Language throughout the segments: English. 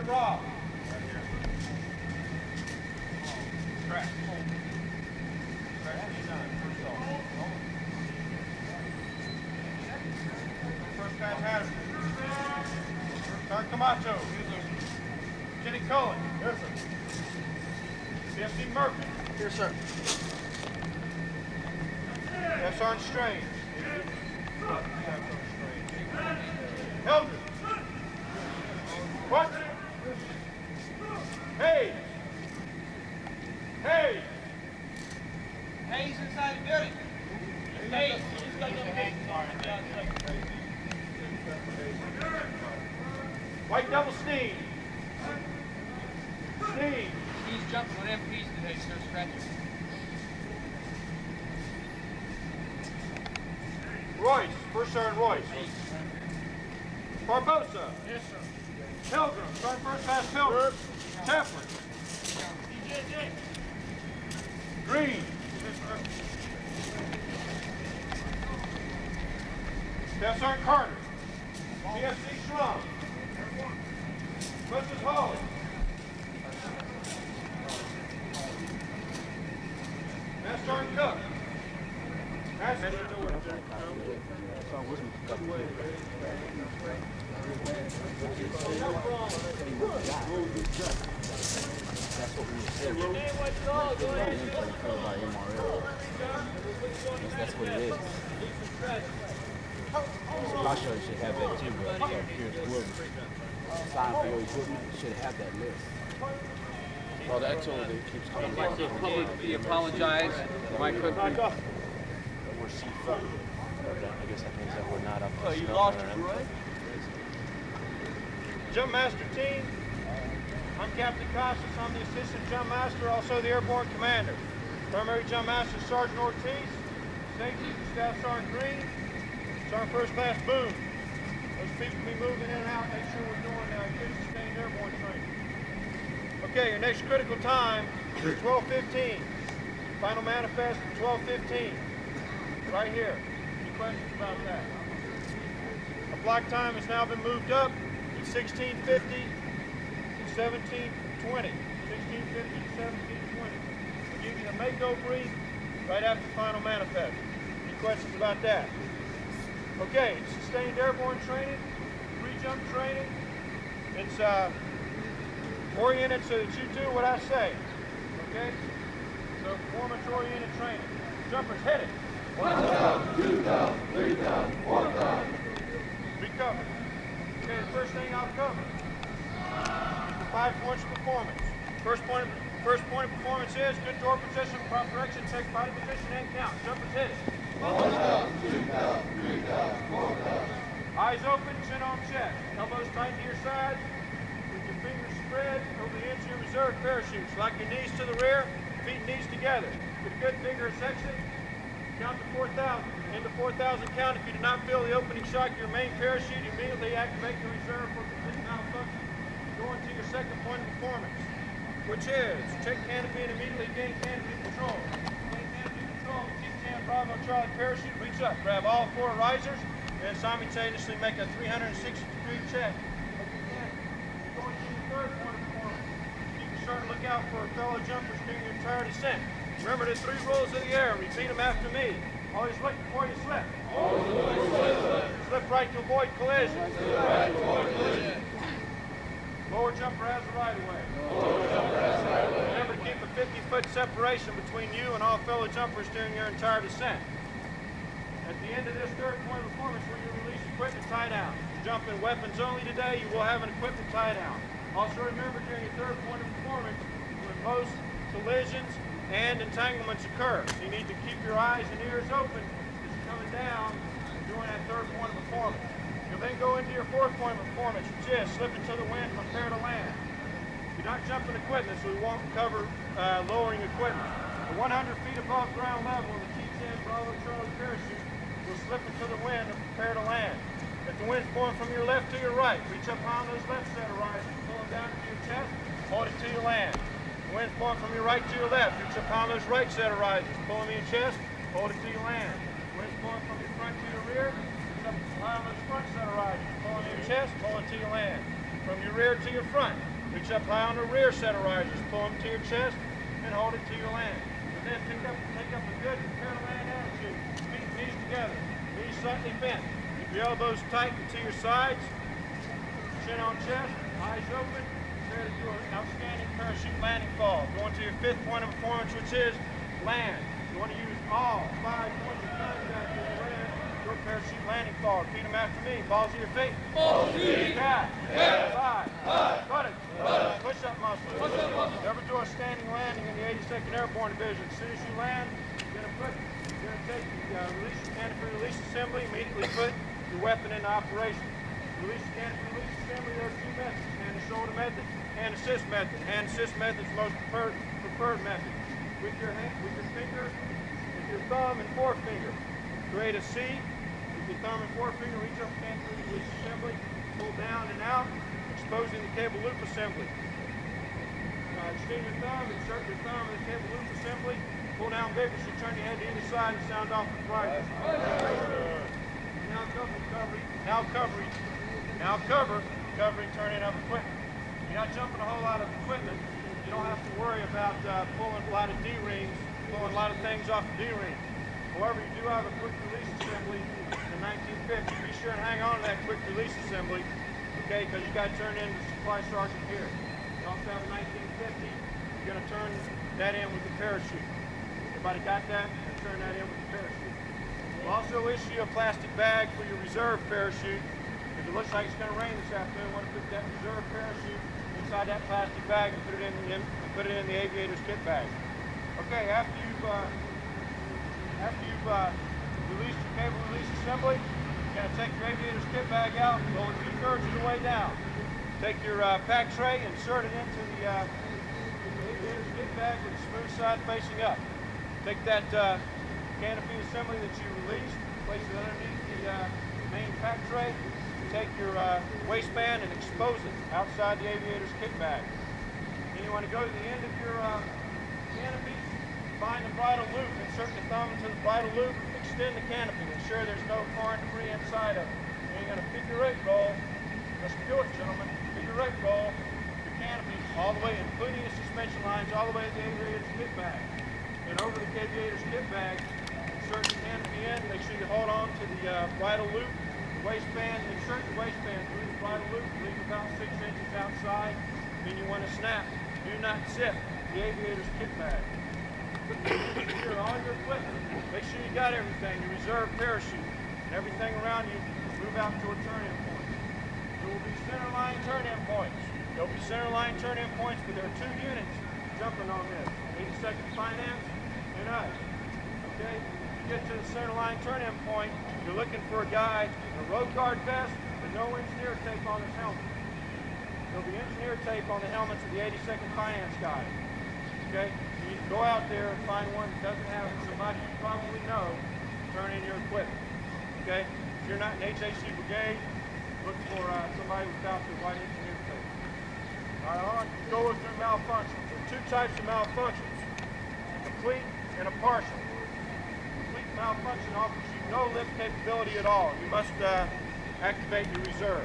Rob. Crack. Crack first off. First pass Hatterson. Sergeant Camacho. Kenny Cullen. Yes, sir. CFC Murphy. Here, sir. Staff Sergeant Strange. Eldridge. What? Hayes. Hayes. Hayes inside the building. Hayes. He's got no hands on the outside. White Devil Sneed. Sneed. He's jumping on MPs today, sir, scratching. Royce. First Sergeant Royce. Barbosa. Yes, sir. Pilgrim. Sergeant First Class Pilgrim. Chaplain. Green. Staff Sergeant Carter. CFC Schrum. Mrs. Hawley. Master Sergeant Cook. Master That's what it is. Splash should have that too, but sign for your equipment should have that list. Well, that's all that keeps coming back. He apologized. My equipment. We're C4. I guess that means that we're not up to Oh, you snuff lost on it, our right? Jump Master Team. I'm Captain Costas. I'm the Assistant Jump Master, also the Airborne Commander. Primary Jump Master Sergeant Ortiz. Safety Staff Sergeant Green. Sergeant First Class Boone. Those people be moving in and out. Make sure we're doing good sustained airborne training. Okay, your next critical time is 12:15. Final manifest 12:15. Right here. Any questions about that? Our block time has now been moved up to 16:50 to 17:20. 16:50 to 17:20. We'll give you the Mako brief right after the final manifest. Any questions about that? Okay, sustained airborne training, pre-jump training. It's oriented so that you do what I say. Okay? So performance-oriented training. Jumpers, hit it. 1 down, 2 down, 3 down, 4 down. Recover. Okay, the first thing I'll cover. 5 points of performance. First point of performance is good door position, proper exit, take body position, and count. Jumpers, hit it. 1 down, 2 down, 3 down, 4 down. Eyes open, chin on chest. Elbows tight to your side. With your fingers spread over the ends of your reserve parachutes. Lock your knees to the rear, feet and knees together. Get a good vigorous exit. Count to 4,000. Into 4,000 count. If you do not feel the opening shock of your main parachute, immediately activate your reserve for complete malfunction. Go into your second point of performance, which is check canopy and immediately gain canopy control. Gain canopy control. Keep 10 Bravo Charlie parachute. Reach up. Grab all 4 risers and simultaneously make a 360-degree check. Go into your third point of performance. Keep a sharp lookout for fellow jumpers during your entire descent. Remember the 3 rules of the air. Repeat them after me. Always look before you slip. Always look before you slip. Slip right to avoid collision. Slip right to avoid collision. Lower jumper has the right of way. Lower jumper has the right of way. Remember to keep a 50-foot separation between you and all fellow jumpers during your entire descent. At the end of this third point of performance, when you release equipment tie down. Jumping weapons only today, you will have an equipment tie down. Also remember during your third point of performance, when most collisions and entanglements occur. So you need to keep your eyes and ears open as you're coming down during that third point of performance. You'll then go into your fourth point of performance, which is slip into the wind, prepare to land. You're not jumping equipment, so we won't cover lowering equipment. At 100 feet above ground level, the T-10 Bravo Charlie parachute will slip into the wind and prepare to land. If the wind's blowing from your left to your right, reach up on those left set of risers, pull them down to your chest, hold it till you land. The wind's blowing from your right to your left, reach up on those right set of risers, pull them in your chest, hold it till you land. The wind's blowing from your front to your rear, reach up on those front set of risers, pull them in your chest, hold it till you land. From your rear to your front, Reach up high on the rear set of risers, pull them to your chest, and hold it to your land. And then take up a good parallel land attitude. Feet, knees together, knees slightly bent. Keep your elbows tight to your sides, chin on chest, eyes open. Prepare to do an outstanding parachute landing fall. Going to your 5th point of performance, which is land. You want to use all 5 points of contact in the land. Do a parachute landing fall. Repeat them after me. Balls to your feet. Balls to your feet. Cat. Cat. Five. Five. Buttocks. Buttocks. Push-up muscles. Push-up muscles. Never do a standing landing in the 82nd Airborne Division. As soon as you land, you're going to take the release canopy release assembly. Immediately put your weapon into operation. Release canopy release assembly. There are 2 methods: hand to shoulder method, hand assist method. Hand assist method is the most preferred method. With your finger, with your thumb and forefinger, create a C. With your thumb and forefinger, reach up canopy release assembly, pull down and out, exposing the cable loop assembly. Extend your thumb, insert your thumb in the cable loop assembly, pull down vigorously, turn your head to either side and sound off the right. Now cover, covering turning of equipment. You're not jumping a whole lot of equipment. You don't have to worry about pulling a lot of D-rings, pulling a lot of things off the D-ring. However, you do have a quick release assembly in the 1950. Be sure and hang on to that quick release assembly, okay, because you got to turn in the supply sergeant here. You also have a 1950. You're going to turn that in with the parachute. Everybody got that? And turn that in with the parachute. We'll also issue a plastic bag for your reserve parachute. If it looks like it's going to rain this afternoon, want to put that reserve parachute inside that plastic bag and put it in the aviator's kit bag. Okay, after you've released your cable release assembly, you're going to take your aviator's kit bag out, roll it 2/3 of the way down. Take your pack tray, insert it into the aviator's kit bag with the smooth side facing up. Take that canopy assembly that you released, place it underneath the main pack tray. Take your waistband and expose it outside the aviator's kit bag. Then you want to go to the end of your canopy, find the bridle loop, insert your thumb into the bridle loop, extend the canopy, ensure there's no foreign debris inside of it. Then you're going to figure 8 roll. Let's do it, gentlemen. Figure 8 roll the canopy all the way, including the suspension lines, all the way to the aviator's kit bag. Then over the aviator's kit bag, insert the canopy in. Make sure you hold on to the bridle loop. Waistband, insert the waistband through the bridle loop, leave about 6 inches outside. Then you want to snap. Do not zip the aviator's kit bag. Secure all your equipment. Make sure you got everything. Your reserve parachute and everything around you. Move out toward turn-in points. There will be centerline turn-in points. There'll be centerline turn-in points, but there are 2 units jumping on this: 82nd Finance and us. Okay. Get to the center line turn-in point, you're looking for a guy in a road guard vest with no engineer tape on his helmet. There'll be engineer tape on the helmets of the 82nd Finance guys. Okay? You need to go out there and find one that doesn't have somebody you probably know turn in your equipment. Okay? If you're not an HHC brigade, look for somebody without the white engineer tape. All right, I want to go through malfunctions. There are 2 types of malfunctions: a complete and a partial. Malfunction offers you no lift capability at all. You must activate your reserve.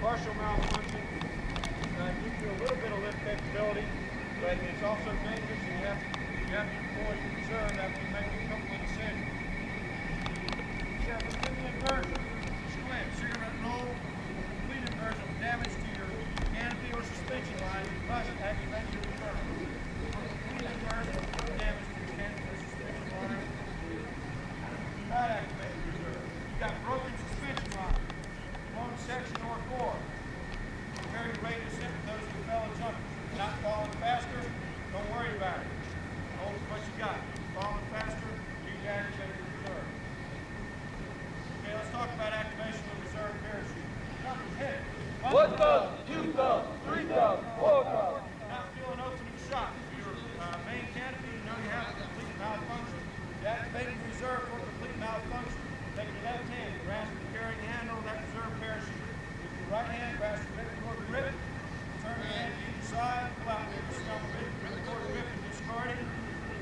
Partial malfunction gives you a little bit of lift capability, but it's also dangerous, and you have to deploy your reserve after you make a couple of decisions. You have a complete inversion, squint, cigarette roll, complete inversion with damage to your canopy or suspension line. You must activate your reserve. Complete inversion with damage to your canopy or suspension line. Not activate the reserve. You got broken suspension line, blown section or core. Prepare your rate of descent for those of you fellow jumpers. Not falling faster, don't worry about it. Hold what you got. Falling faster, you need to activate the reserve. Okay, let's talk about activation of the reserve parachute. Jumpers, hit it. 1 thumb, 2 thumb, 3 thumb, 4 thumb. Now feel an opening shot. Your main canopy, you know you have a complete malfunction. You activate the reserve for complete malfunction. Take your left hand, grasp the carrying handle of that reserve parachute. With your right hand, grasp the rivet toward the rivet. Turn your hand to each side, pull out the scum rivet toward the rivet, discarding.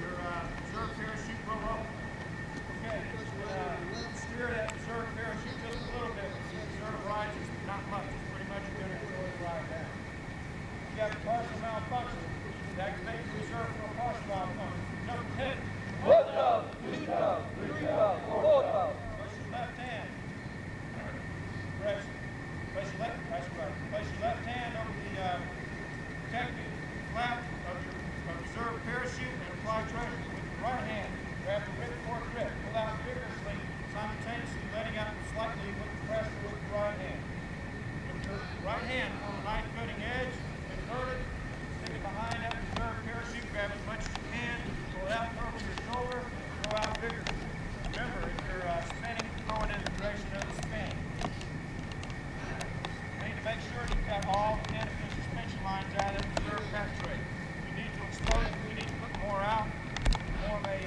Your reserve parachute will roll. Okay, steer that reserve parachute just a little bit. The reserve rises, not much. It's pretty much going to ride down. got the partial malfunction. Activate the reserve for a partial malfunction. Jump hit. One down, two down, three down, four down. Place your left hand. Correction. Place your left. That's correct. Place your left hand over the protective flap of your reserve parachute and apply pressure with your right hand. Grab the ripcord grip. Pull out vigorously, simultaneously letting out slightly with the pressure with the right hand. With your right hand on the knife cutting edge, invert it, stick it behind that reserve parachute, grab as much as you can, pull it out over your shoulder, throw out vigorously. Remember, if you're spinning, throw it in the direction of the spin. You need to make sure you've got all the canopy and suspension lines out of the reserve pack tray. You need to explode it, you need to put more out, form a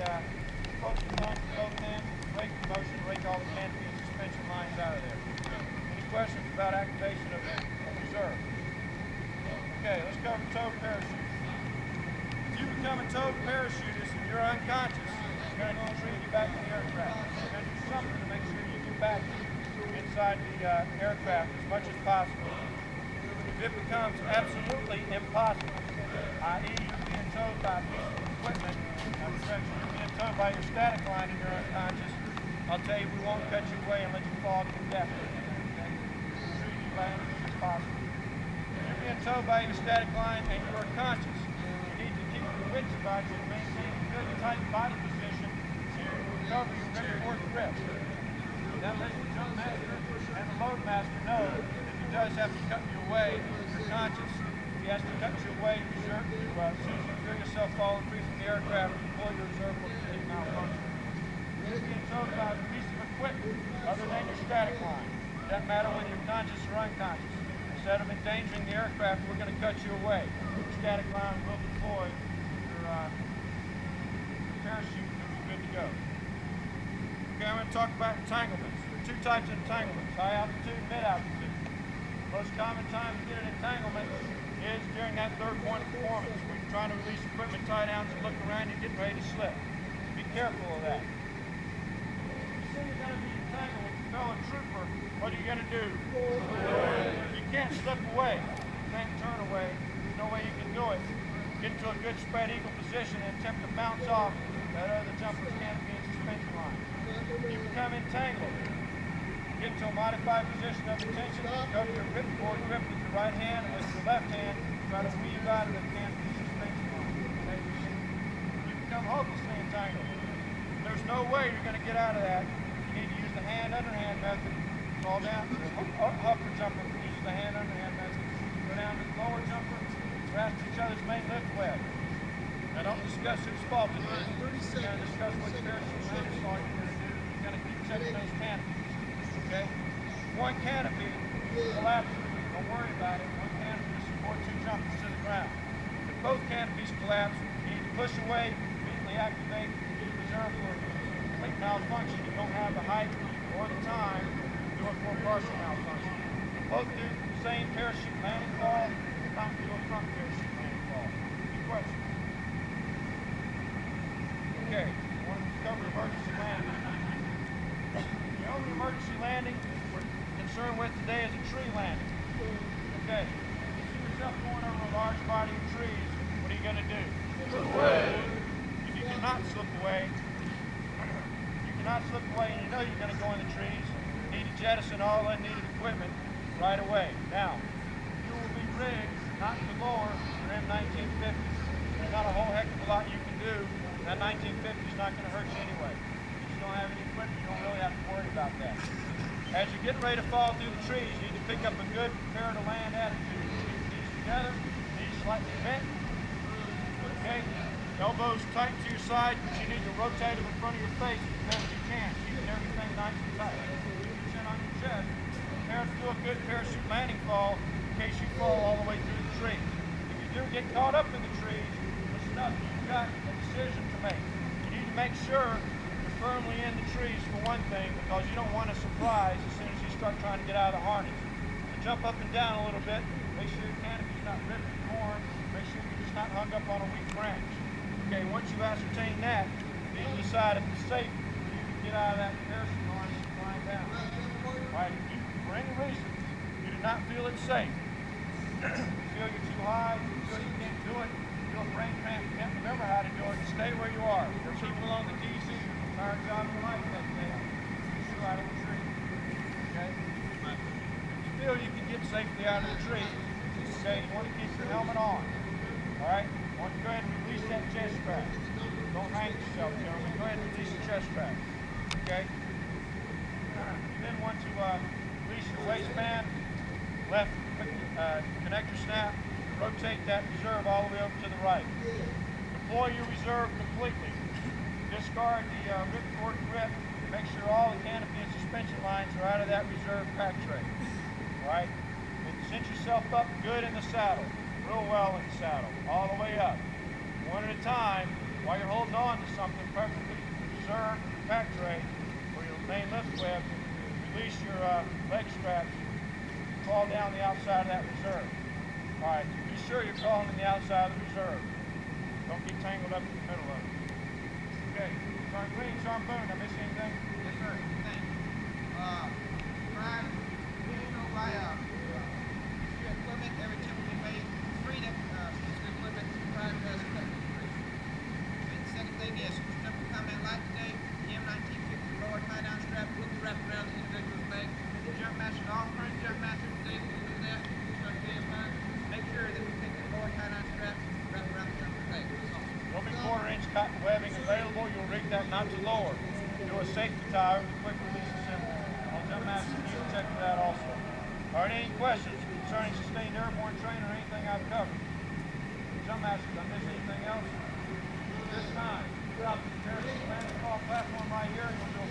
focus point to both ends, rake the motion, rake all the canopy and suspension lines out of there. Any questions about activation of the reserve? Okay, let's cover towed parachute. If you become a towed parachutist and you're unconscious, you're going to retrieve you back to the aircraft. You're going to do something to make sure you get back inside the aircraft as much as possible. If it becomes absolutely impossible, i.e. you're being towed by a piece of equipment, you're being towed by your static line and you're unconscious, I'll tell you we won't cut you away and let you fall to your death. Okay? We'll treat you back as much as possible. If you're being towed by your static line and you're conscious, you need to keep your wits about you and maintain a good tight body position to recover your ripcord grip. That lets the jump master and the load master know that if he does have to cut you away, if you're conscious, he has to cut you away to as soon as you feel yourself falling free from the aircraft, you pull your reserve for complete malfunction. If you're being towed by a piece of equipment other than your static line, it doesn't matter whether you're conscious or unconscious. Instead of endangering the aircraft, we're going to cut you away. Your static line will deploy your parachute and be good to go. Okay, I'm going to talk about entanglements. There are two types of entanglements, high altitude and mid altitude. Most common time to get an entanglement is during that third point of performance. When you're trying to release equipment, tie down, and look around, you're getting ready to slip. Be careful of that. You see you're going to be entangled with your fellow trooper, what are you going to do? You can't slip away. You can't turn away. There's no way you can do it. Get into a good spread eagle position and attempt to bounce off that other jumper's canopy and suspension line. You become entangled. Get into a modified position of attention, cover your ripcord grip with your right hand, and with your left hand, try to weave out of the canopy suspension line. You become hopelessly entangled. There's no way you're going to get out of that. You need to use the hand-underhand method. Fall down, upper jumper, use the hand-underhand method. Go down to the lower jumper, grasp each other's main lift web. Now don't discuss whose fault it is. You're going to discuss which parachute landing fault you're going to do. You're going to keep checking those canopies. Okay? One canopy collapses, don't worry about it. One canopy supports two jumpers to the ground. If both canopies collapse, you need to push away, immediately activate the reserve for complete malfunction. You don't have the height or the time to do it for a partial malfunction. Both do the same parachute landing fall, not do a front parachute landing fall. Any questions? Okay, I want to cover emergency landing. The only emergency landing we're concerned with today is a tree landing. Okay, you see yourself going over a large body of trees, what are you going to do? Slip away. If you cannot slip away, and you know you're going to go in the trees, you need to jettison all unneeded equipment right away. Now, you will be rigged not to lower your M1950. There's not a whole heck of a lot you can do. That 1950 is not going to hurt you anyway. If you don't have any equipment, you don't really have to worry about that. As you get ready to fall through the trees, you need to pick up a good prepare to land attitude. Keep your knees together, knees slightly bent. Okay? Elbows tight to your side, but you need to rotate them in front of your face as best you can, keeping everything nice and tight. Keep your chin on your chest. Prepare to do a good parachute landing fall in case you fall all the way through the trees. If you do get caught up in the trees, listen up, you've got a decision to make. You need to make sure you're firmly in the trees for one thing, because you don't want a surprise as soon as you start trying to get out of the harness. So jump up and down a little bit, make sure your canopy's not ripped and torn, make sure you're just not hung up on a weak branch. Okay, once you ascertain that, then you decide if it's safe for you to get out of that parachute harness and climb down. All right, if you, for any reason, you do not feel it's safe, feel you're too high, you feel you can't do it, you feel brain cramp, you can't remember how to do it, stay where you are. There are people on the DC who retired job in life that day. Push you out of the tree. Okay? If you feel you can get safely out of the tree, okay, you want to keep your helmet on. Alright? You want to go ahead and release that chest strap. Don't hang yourself, gentlemen. Go ahead and release the chest strap. Okay? You then want to release your waistband, left connector snap, rotate that reserve all the way over to the right. Deploy your reserve completely. Discard the ripcord grip. Make sure all the canopy and suspension lines are out of that reserve pack tray. Alright? Cinch yourself up good in the saddle. Real well in the saddle. All the way up. One at a time, while you're holding on to something perfectly reserved pack tray or your main lift web, release your leg straps. Crawl down the outside of that reserve. Alright, be sure you're crawling in the outside of the reserve. Don't get tangled up in the middle of it. Okay, Sergeant Green, Sergeant Boone, did I miss anything? Yes, sir. Thanks. Brian, you know why your equipment, every time we made free that equipment prior to us cutting the tree. And the second thing is, simple comment like today, the M1950 lower tie-down strap will be wrapped around the individual's leg. The jump master, all current jump masters today will do that. Start getting fine. Make sure that we take the lower tie-down strap, wrap around the jumper's leg. There'll be quarter-inch cotton webbing available. You'll rig that not to lower. Do a safety tie over the quick release assembly. All jump masters need to check for that also. All right, any questions concerning sustained airborne training or anything I've covered? Jump masters, did I miss anything else? This time, get out the landing call platform right here and you'll do a